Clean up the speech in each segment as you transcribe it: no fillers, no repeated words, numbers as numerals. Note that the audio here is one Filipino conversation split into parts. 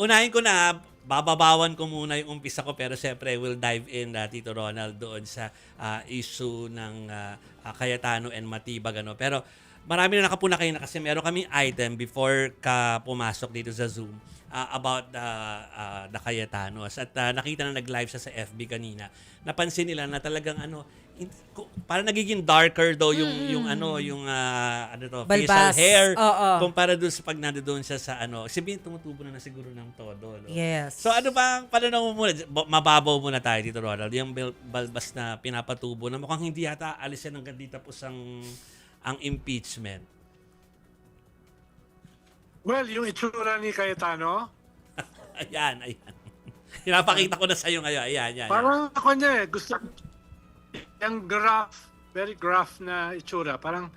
Unahin ko na, bababawan ko muna yung umpisa ko pero siyempre we'll dive in Tito Ronald doon sa issue ng Cayetano and Matibag ano. Pero marami na nakapuna kayo na kasi meron kaming item before ka pumasok dito sa Zoom about the Cayetanos at nakita na nag-live siya sa FB kanina. Napansin nila na talagang parang nagiging darker daw yung facial Balbas. hair Oo. kumpara doon sa pag nandoon siya sa sabihin tumutubo na siguro ng todo. No? Yes. So ano ba ang pananaw mo muna? Mababaw muna tayo dito, Ronald. Yung balbas na pinapatubo na mukhang hindi yata alis yan hanggang dito po ang impeachment. Well, yung itsura ni Cayetano, Ayan. Pinapakita ko na sa'yo ngayon. Ayan. parang ako niya gusto yung very gruff na itsura. Parang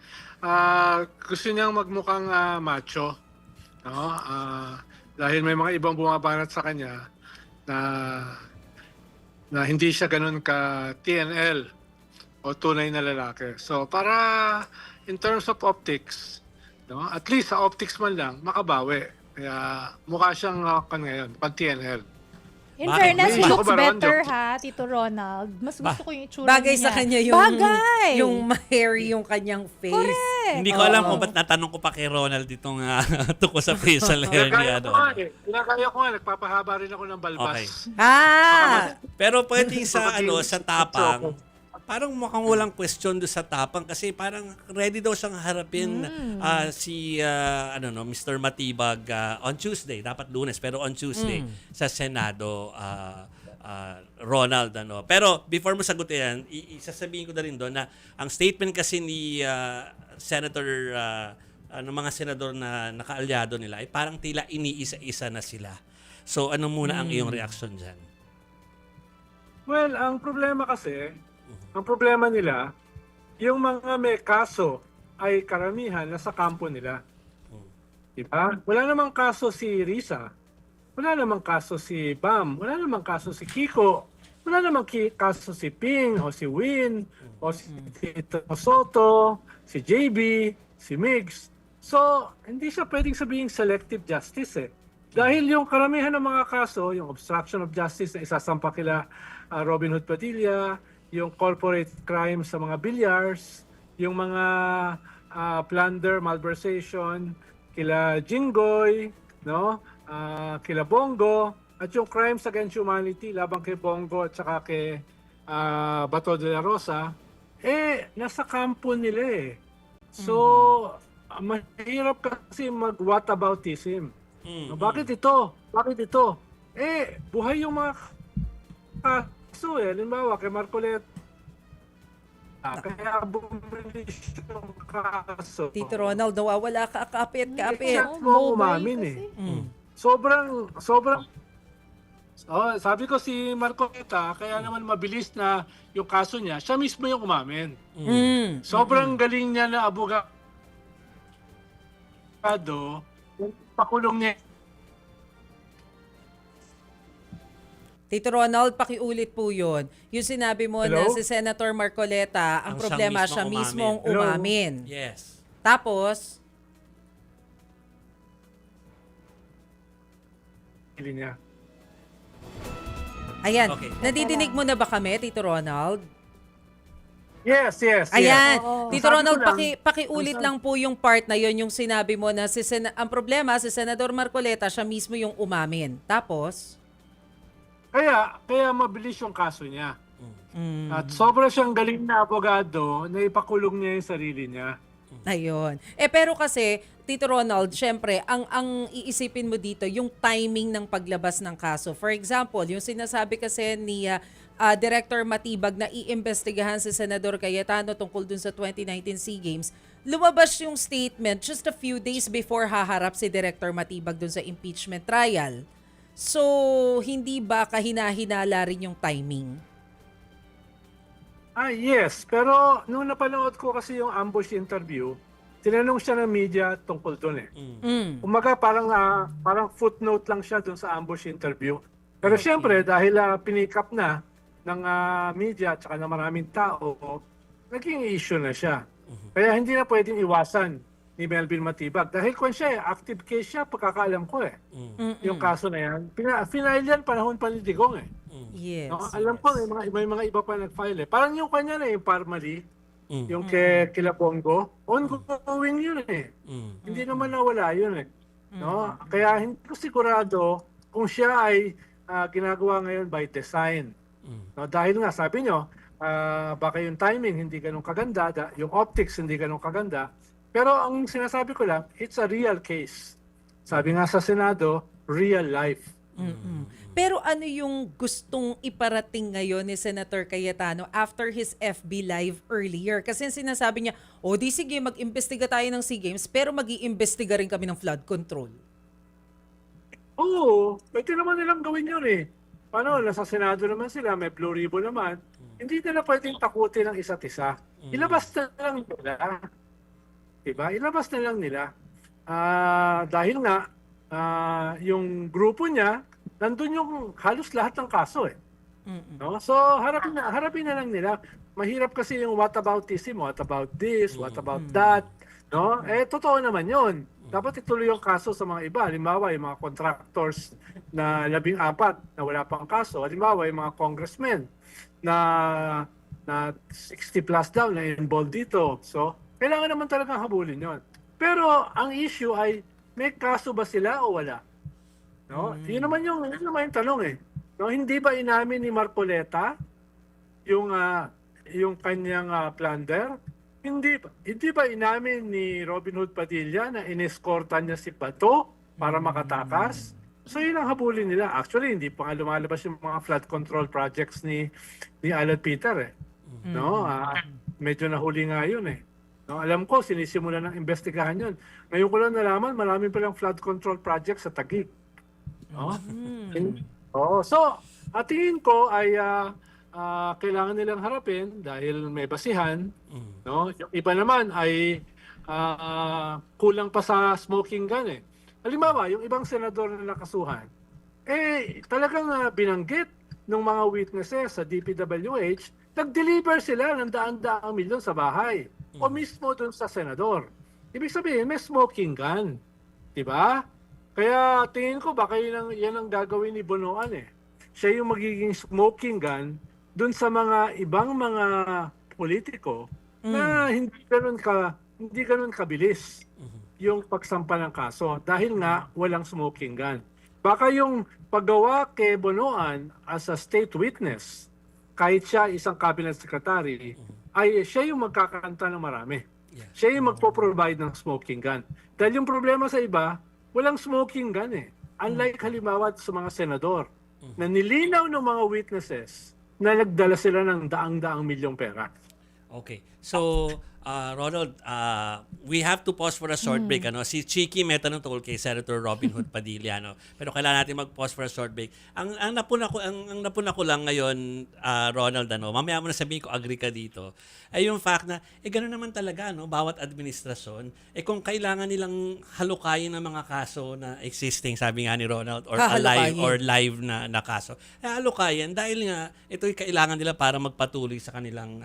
gusto niyang magmukhang macho. No? Dahil may mga ibang bumabanat sa kanya na hindi siya ganun ka TNL o tunay na lalaki. So para in terms of optics, no? At least sa optics man lang, makabawi. Kaya mukha siyang ngayon, pag TNL. In Bakit? fairness, May he looks gusto ko ba, Ron? better ha, Tito Ronald. Mas gusto ko yung itsura Bagay niya. sa kanya yung Bagay! yung hairy yung kanyang face. Correct! Hindi ko alam kung ba't natanong ko pa kay Ronald itong tuko sa facial hair niya. Kinakaya ko nga, nagpapahaba rin ako ng balbas. Okay. Pero pwedeng sa tapang, parang mukhang walang question do sa tapang kasi parang ready daw siyang harapin si Mr. Matibag on Tuesday, dapat Lunes pero on Tuesday sa Senado Ronald Pero before mo sagutin yan, isasabihin ko na rin doon na ang statement kasi ni Senator ng mga senador na nakaalyado nila ay parang tila iniisa-isa na sila. So ano muna ang iyong reaksyon diyan? Well, ang problema nila, yung mga may kaso ay karamihan nasa kampo nila. Diba? Wala namang kaso si Risa. Wala namang kaso si Bam. Wala namang kaso si Kiko. Wala namang kaso si Ping o si Win o si Soto, si JB, si Migs. So, hindi siya pwedeng sabihing selective justice Dahil yung karamihan ng mga kaso, yung obstruction of justice na isasampa kila Robin Hood Padilla, yung corporate crimes sa mga bilyars, yung mga plunder, malversation, kila Jinggoy, no? Kila Bongo, at yung crimes against humanity labang kay Bongo at saka kay Bato de la Rosa, nasa kampo nila So, mahirap kasi mag-whataboutism. Bakit ito? Bakit ito? Buhay yung mga kaso Halimbawa, kay Marcoleta. Kaya bumilis yung kaso. Tito Ronald, nawawala ka, kaapit. Siya mo umamin Sobrang sabi ko si Marcoleta, kaya naman mabilis na yung kaso niya, siya mismo yung umamin. Sobrang galing niya na abogado, pakulong niya. Tito Ronald, pakiulit po yun. Yung sinabi mo na si Senator Marcoleta, ang problema siya mismong umamin. Yes. Tapos, Niya. ayan, Okay. nadidinig mo na ba kami, Tito Ronald? Yes. Ayan, Oo. Tito Sabi ko Ronald, lang, pakiulit lang po yung part na yun, yung sinabi mo na ang problema, si Senador Marcoleta, siya mismo yung umamin. Tapos? Kaya mabilis yung kaso niya. At sobra siyang galing na abogado na ipakulong niya yung sarili niya. Ayun. Pero kasi, Tito Ronald, syempre, ang iisipin mo dito, yung timing ng paglabas ng kaso. For example, yung sinasabi kasi ni Director Matibag na iimbestigahan si Senador Cayetano tungkol dun sa 2019 SEA Games, lumabas yung statement just a few days before haharap si Director Matibag dun sa impeachment trial. So, hindi ba kahina-hinala rin yung timing? Yes. Pero nung napanood ko kasi yung ambush interview, tinanong siya ng media tungkol doon Umaga parang footnote lang siya doon sa ambush interview. Pero siyempre, dahil pinick up na ng media at saka ng maraming tao, naging issue na siya. Kaya hindi na pwedeng iwasan ni Melvin Matibag. Dahil kung siya, active case siya, pagkakaalam ko yung kaso na yan. Final yan, panahon pa ni Digong Yes. No? Alam ko, may mga iba pa nag-file Parang yung kanya na, yung Parmali, yung kila Bongo, ongoing yun Hindi naman nawala yun No? Kaya hindi ko sigurado kung siya ay ginagawa ngayon by design. No? Dahil nga, sabi nyo, baka yung timing hindi ganun kaganda, yung optics hindi ganun kaganda, pero ang sinasabi ko lang, it's a real case. Sabi nga sa Senado, real life. Pero ano yung gustong iparating ngayon ni Senator Cayetano after his FB Live earlier? Kasi sinasabi niya, di sige, mag-imbestiga tayo ng SEA Games, pero mag-iimbestiga rin kami ng flood control. Oo, pwede naman nilang gawin yun Paano, nasa Senado naman sila, may blue ribbon naman. Hindi nila pwedeng takutin ng isa't isa. Ilabas na lang nila. Diba? Ilabas na lang nila. Dahil nga, yung grupo niya, nandun yung halos lahat ng kaso No? So, harapin na lang nila. Mahirap kasi yung what aboutism, what about this, what about that. No? Totoo naman yun. Dapat ituloy yung kaso sa mga iba. Halimbawa, yung mga contractors na 14 na wala pang kaso. Halimbawa, yung mga congressmen na 60 plus daw na involved dito. So, kailangan naman talagang habulin yon. Pero ang issue ay, may kaso ba sila o wala? No? Yun naman yung tanong No, hindi ba inamin ni Marcoleta yung kanyang plunder? Hindi ba inamin ni Robin Hood Padilla na inescortan niya si Bato para makatakas? So yun ang habulin nila. Actually, hindi pa nga lumalabas yung mga flood control projects ni Alan Peter No? Medyo nahuli nga yun No, alam ko, sinisimulan ng investigahan yun. Ngayon ko lang nalaman, marami palang flood control project sa Taguig. No? So, tingin ko ay kailangan nilang harapin dahil may basihan. No? Yung iba naman ay kulang pa sa smoking gun Halimbawa, yung ibang senador na nakasuhan, talagang binanggit ng mga witnesses sa DPWH, nag-deliver sila ng daan-daang milyon sa bahay o mismo dun sa senador. Ibig sabihin, may smoking gun. Diba? Kaya tingin ko baka yan ang gagawin ni Bonoan Siya yung magiging smoking gun dun sa mga ibang mga politiko na hindi ganun kabilis yung pagsampa ng kaso dahil nga walang smoking gun. Baka yung paggawa kay Bonoan as a state witness, kahit siya isang cabinet secretary, ay siya yung magkakanta ng marami. Siya yung magpo-provide ng smoking gun. Dahil yung problema sa iba, walang smoking gun Unlike halimbawa sa mga senador, na nilinaw ng mga witnesses na nagdala sila ng daang-daang milyong pera. Okay. So, Ronald, we have to pause for a short break. Si Chiki may tanong tungkol kay Senator Robin Hood Padilla. Pero kailangan natin mag-pause for a short break. Ang napuna ko lang ngayon, Ronald, mamaya mo na sabihin ko, agree ka dito, ay yung fact na, gano'n naman talaga, bawat administrasyon, kung kailangan nilang halukayin ng mga kaso na existing, sabi nga ni Ronald, or live na kaso, halukayin dahil nga, ito'y kailangan nila para magpatuloy sa kanilang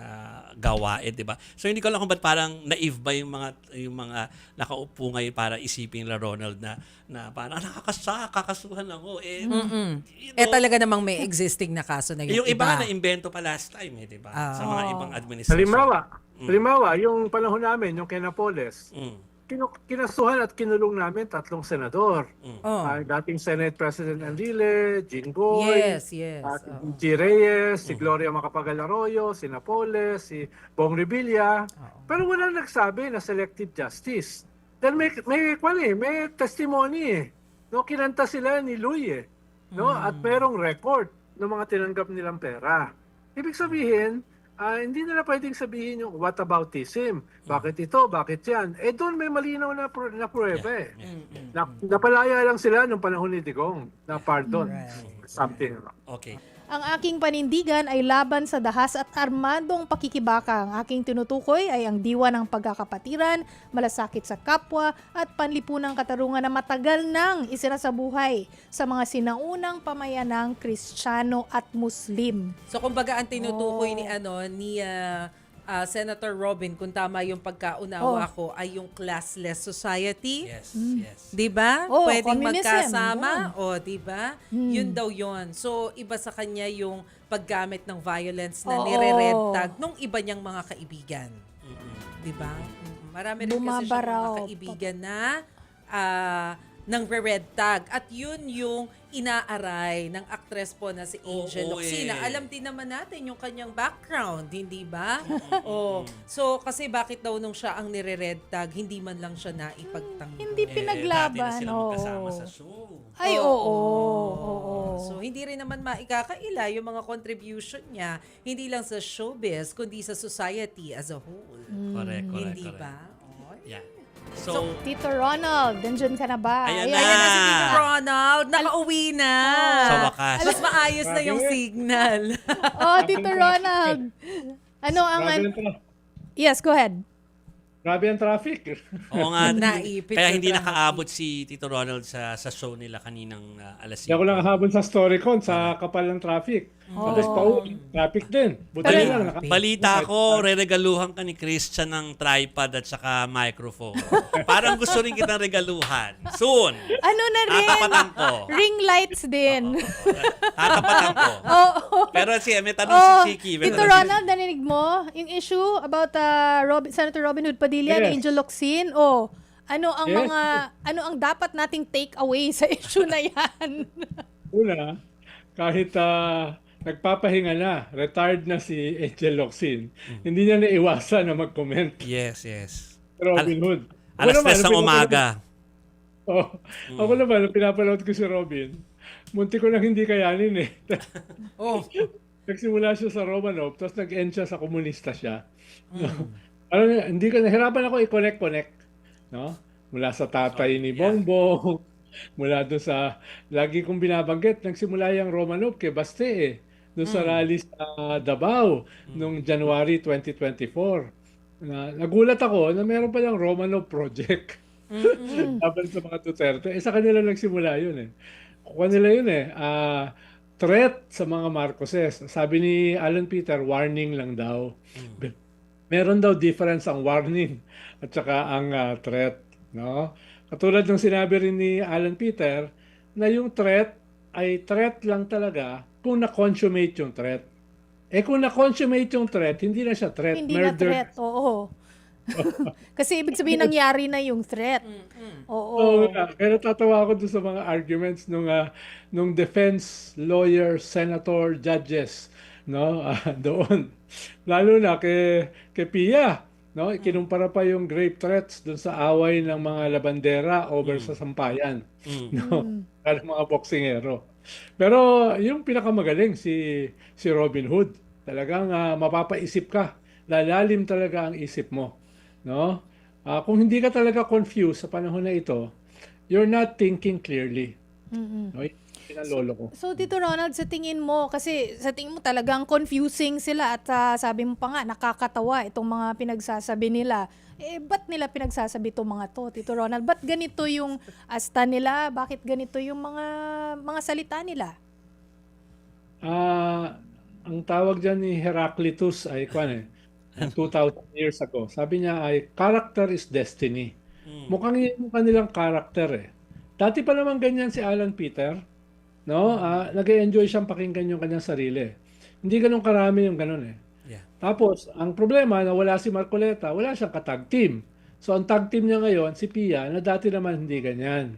gawain, di ba? So, hindi ko lang kung ba't parang naive ba yung mga nakaupo ngayon para isipin nila Ronald na parang kakasuhan ako. Talaga namang may existing na kaso na yung iba na invento pa last time, di ba? Sa mga ibang administrasyon. Halimbawa, yung panahon namin, yung kay Napoles, kinasuhan at kinulong namin 3 senador. Dating Senate President Enrile, Jinggoy, G. Reyes, si Gloria Macapagal Arroyo, si Napoles, si Bong Revilla. Pero wala nagsabi na selective justice. Dahil may testimony No, kinanta sila ni Luy No? At merong record ng mga tinanggap nilang pera. Ibig sabihin, hindi nila pwedeng sabihin yung what aboutism. Bakit ito? Bakit yan? Doon may malinaw na pruweba Napalaya lang sila nung panahon ni Digong na pardon. Something. Okay. Ang aking panindigan ay laban sa dahas at armadong pakikibaka. Ang aking tinutukoy ay ang diwa ng pagkakapatiran, malasakit sa kapwa at panlipunang katarungan na matagal nang isinasabuhay sa mga sinaunang pamayanang Kristiyano at Muslim. So kumbaga ang tinutukoy ni Senator Robin, kung tama yung pagkaunawa ko, ay yung classless society. Yes, yes. 'Di ba? Oh, Pwedeng communism. magkasama, o 'di ba? Yun daw 'yon. So iba sa kanya yung paggamit ng violence na Oo. nire-red tag nung iba niyang mga kaibigan. 'Di ba? Marami rin kasi siya mga Bumabaraw. kaibigan na ng red tag, at yun yung inaaray ng actress po na si Angel Oo, Locsin. eh. Alam din naman natin yung kanyang background, hindi ba? Oh. So kasi bakit daw nung siya ang nire-red tag, hindi man lang siya naipagtanggol? Hindi Dati na pinaglaban. sila Oo. magkasama sa show. Ay, oo. Oo. So hindi rin naman maikakaila yung mga contribution niya, hindi lang sa showbiz, kundi sa society as a whole. Correct, correct, Hindi correct. ba? Oh. Yeah. So, So, Tito Ronald, nandyan ka na ba? Ayan Ayan na si Ah. Tito Ronald, nakauwi na. sa wakas. Mas maayos na yung Grabe. signal. Oh, Tito Ronald. Ano ang... Yes, go ahead. Grabe ang traffic. Oo nga. Naipit Kaya sa hindi traffic. nakaabot si Tito Ronald sa show nila kaninang alas 5. Hindi ako lang habol sa StoryCon sa kapal ng traffic. Tapos pauwi, traffic din. Buti Pero- na lang. Balita ko, re-regaluhan ka ni Christian ng tripod at saka microphone. Parang gusto rin kitang regaluhan. Soon. Ano na rin? Tatapatan ko. Ring lights din. Tatapatan ko. Oo. Pero may tanong Oh, si Chiki. May Tito tanong si- Ronald, narinig mo yung issue about Senator Robin Hood Padilla Yes. ni Angel Locsin? Oh, ano ang Yes. ano ang dapat nating take away sa issue na yan? Una, kahit nagpapahinga na, retired na si Angel Locsin, hindi niya naiwasan na mag-comment. Yes, yes. Robin Hood. Ako Alas naman, 3 ng umaga. Oh, ako naman, nung pinapanood ko si Robin, munti ko nang hindi kayanin eh. Oh. Nagsimula siya sa Romanov, tapos nag-end siya sa komunista siya. Alam niyo, hindi ko, nahirapan ako i-connect, no? Mula sa tatay ni Bongbong, mula doon sa, lagi kong binabanggit, nagsimula yung Romanov kay Baste eh. Doon sa rally sa Davao, noong January 2024. Nagulat ako na meron palang Romanov Project. Laban sa mga Duterte. Sa kanila nagsimula yun eh. Kuha nila yun eh. Threat sa mga Marcoses. Sabi ni Alan Peter, warning lang daw. Meron daw difference ang warning at saka ang threat. No? Katulad ng sinabi rin ni Alan Peter na yung threat ay threat lang talaga kung na-consummate yung threat. Eh kung na-consummate yung threat, hindi na siya threat. Hindi na threat, oo. Kasi ibig sabihin nangyari na yung threat. Oo. Kaya natatawa ako doon sa mga arguments nung defense lawyer, senator, judges, no? Doon. Lalo na kay Pia, no? Kinumpara pa yung grave threats doon sa away ng mga labandera over sa sampayan, no? Ng mga boksingero. Pero yung pinakamagaling si Robin Hood, talagang mapapaisip ka. Lalalim talaga ang isip mo, no? Kung hindi ka talaga confused sa panahon na ito, you're not thinking clearly. No? Yun ang lolo ko. So, Tito Ronald, sa tingin mo, kasi sa tingin mo talagang confusing sila at sabi mo pa nga, nakakatawa itong mga pinagsasabi nila. Eh, ba't nila pinagsasabi itong mga to, Tito Ronald? Ba't ganito yung asta nila? Bakit ganito yung mga salita nila? Ang tawag dyan ni Heraclitus ay 2,000 years ago. Sabi niya ay, character is destiny. Mukhang yun yung kanilang character eh. Dati pa naman ganyan si Alan Peter, no? Nag-enjoy siyang pakinggan yung kanyang sarili. Hindi ganun karami yung ganun eh. Yeah. Tapos, ang problema na wala si Marcoleta, wala siyang katag team. So, ang tag team niya ngayon, si Pia, na dati naman hindi ganyan.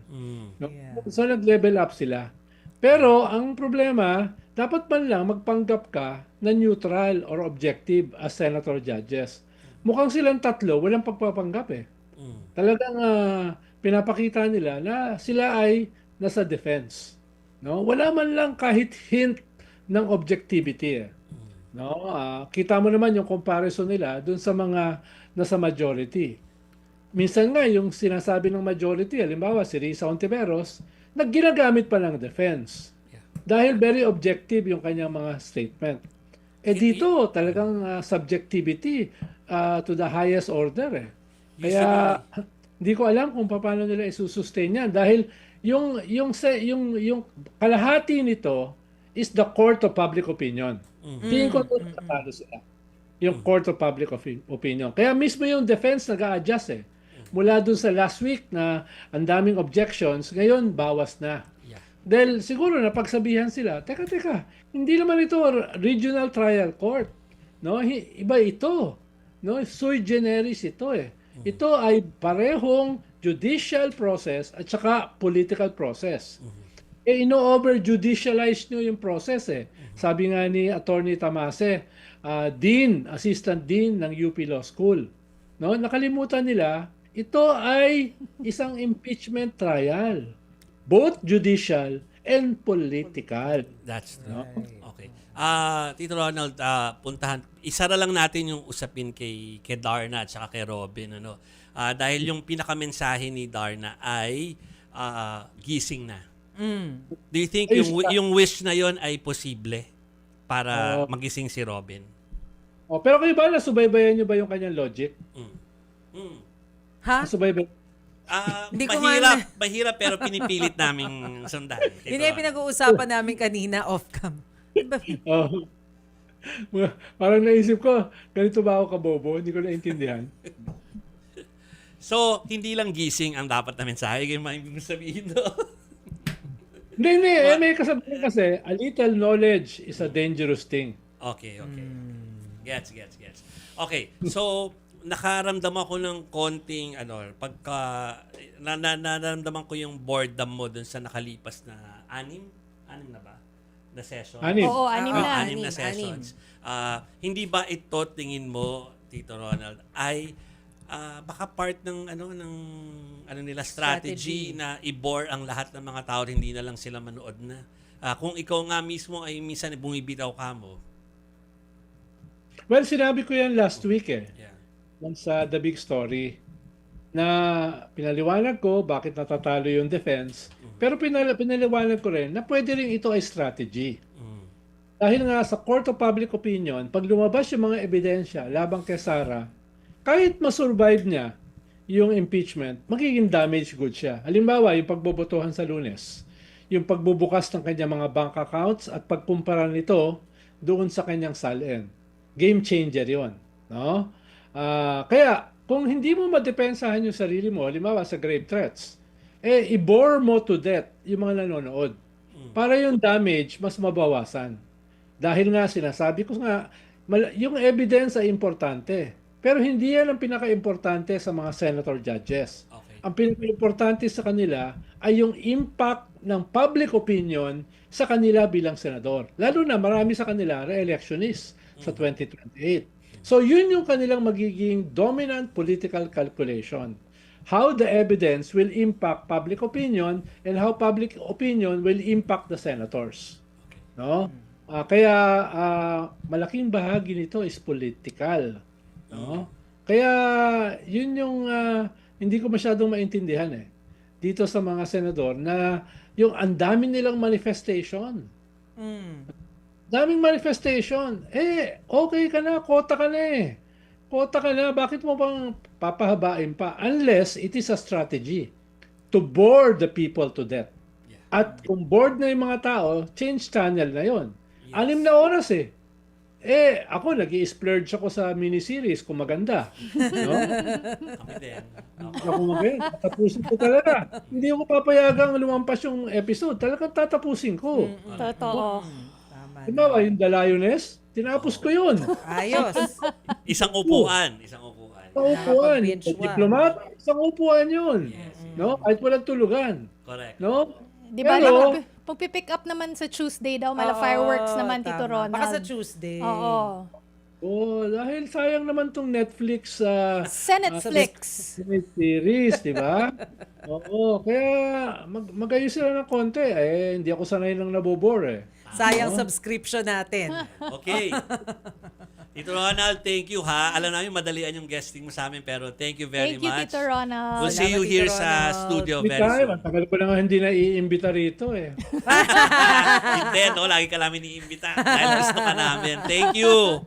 No? Yeah. So, nag-level up sila. Pero, ang problema, dapat man lang magpanggap ka na neutral or objective as senator judges. Mukhang silang tatlo, walang pagpapanggap eh. Talagang pinapakita nila na sila ay nasa defense. No? Wala man lang kahit hint ng objectivity eh. No? Kita mo naman yung comparison nila dun sa mga nasa majority. Minsan nga yung sinasabi ng majority, halimbawa si Risa Ontiveros, nagginagamit pa ng defense. Dahil very objective yung kanyang mga statement. Eh dito talagang subjectivity to the highest order eh. Kaya hindi ko alam kung paano nila isusustain yan dahil yung kalahati nito is the court of public opinion. Tingin ko tatalo sila. yung Court of Public Opinion. Kaya mismo yung defense nag-a-adjust eh. Mula dun sa last week na ang daming objections, ngayon bawas na. Yeah. Dahil siguro napagsabihan sila, teka, hindi naman ito regional trial court. No? Iba ito. No? Sui generis ito eh. Ito ay parehong judicial process at saka political process. Ino-over-judicialize nyo yung process eh. Sabi nga ni Attorney Tamase, Assistant Dean ng UP Law School. No? Nakalimutan nila, ito ay isang impeachment trial. Both judicial and political. That's true. Okay. Tito Ronald, isara lang natin yung usapin kay Darna at saka kay Robin. Dahil yung pinakamensahe ni Darna ay gising na. Do you think yung wish na yon ay posible para magising si Robin? Pero kayo ba, nasubaybayan nyo ba yung kanyang logic? Ha? Nasubaybayan? Hindi ko mahirap pero pinipilit naming sundan. Yun yung pinag-uusapan namin kanina off-cam. Oh. Parang naisip ko, ganito ba ako kabobo? Hindi ko naintindihan. So, hindi lang gising ang dapat na mensahe. Kaya may sabihin do. Hindi. May kasabihan kasi, a little knowledge is a dangerous thing. Okay. Gets. Okay, so nakaramdam ako ng konting pagka nararamdaman ko yung boredom mo dun sa nakalipas na anim na ba na session? Anim. Oo, anim na. Anim na sessions. Hindi ba ito tingin mo, Tito Ronald, ay baka part ng nila strategy na i-bore ang lahat ng mga tao, hindi na lang sila manood na. Kung ikaw nga mismo ay minsan bumibitaw ka mo. Well, sinabi ko yan last week eh. Yeah. Sa The Big Story na pinaliwanag ko bakit natatalo yung defense, pero pinaliwanag ko rin na pwede rin ito ay strategy. Dahil nga sa Court of Public Opinion, pag lumabas yung mga ebidensya labang kay Sara, kahit masurvive niya yung impeachment, magiging damage good siya. Halimbawa, yung pagbobotohan sa Lunes, yung pagbubukas ng kanyang mga bank accounts at pagkumpara nito doon sa kanyang salin. Game changer yon, no? Kaya kung hindi mo madepensahan yung sarili mo, halimbawa sa grave threats, i-bore mo to death yung mga nanonood para yung damage mas mabawasan. Dahil nga sinasabi ko nga, yung evidence ay importante, pero hindi yan ang pinaka-importante sa mga senator judges. Okay. Ang pinaka-importante sa kanila ay yung impact ng public opinion sa kanila bilang senador. Lalo na marami sa kanila re-electionist sa 2028. So yun yung kanilang magiging dominant political calculation. How the evidence will impact public opinion and how public opinion will impact the senators. No? Kaya malaking bahagi nito is political. No? Kaya yun yung hindi ko masyadong maintindihan dito sa mga senador na yung ang dami nilang manifestation. Daming manifestation. Okay ka na, kota ka na Kota ka na, bakit mo bang papahabain pa? Unless it is a strategy to bore the people to death. Yeah. At kung bored na yung mga tao, change channel na yon. Yes. 6 na oras ako, nag-i-splurge ako sa miniseries kung maganda. No? Kami din. Ako maganda. Tatapusin ko talaga. Hindi ko papayagang lumampas yung episode. Talagang tatapusin ko. Totoo. Diba, yung The Lioness, tinapos ko yun. Ayos. Isang upuan. Isang upuan. Nakapag-binge watch. Diplomat, isang upuan yun. No? Kahit walang tulugan. Correct. No? Di ba, Pero, pag-pick up naman sa Tuesday daw, mala fireworks naman, Tito Tama. Ronald. Baka sa Tuesday. Oo. dahil sayang naman tong Netflix Senetflix. series, di ba? Oo, kaya mag-ayos sila ng konti. Hindi ako sanay nang nabobore Sayang subscription natin. Okay. Tito Ronald, thank you ha. Alam namin madalian yung guesting mo sa amin pero thank you very Thank you, much. Tito Ronald. We'll see you Salamat, here Tito sa Ronald. studio May very time, soon. ang tagal ko na nga hindi na-iimbita rito Hindi, no? Lagi ka namin iimbita. Dahil gusto ka namin. Thank you.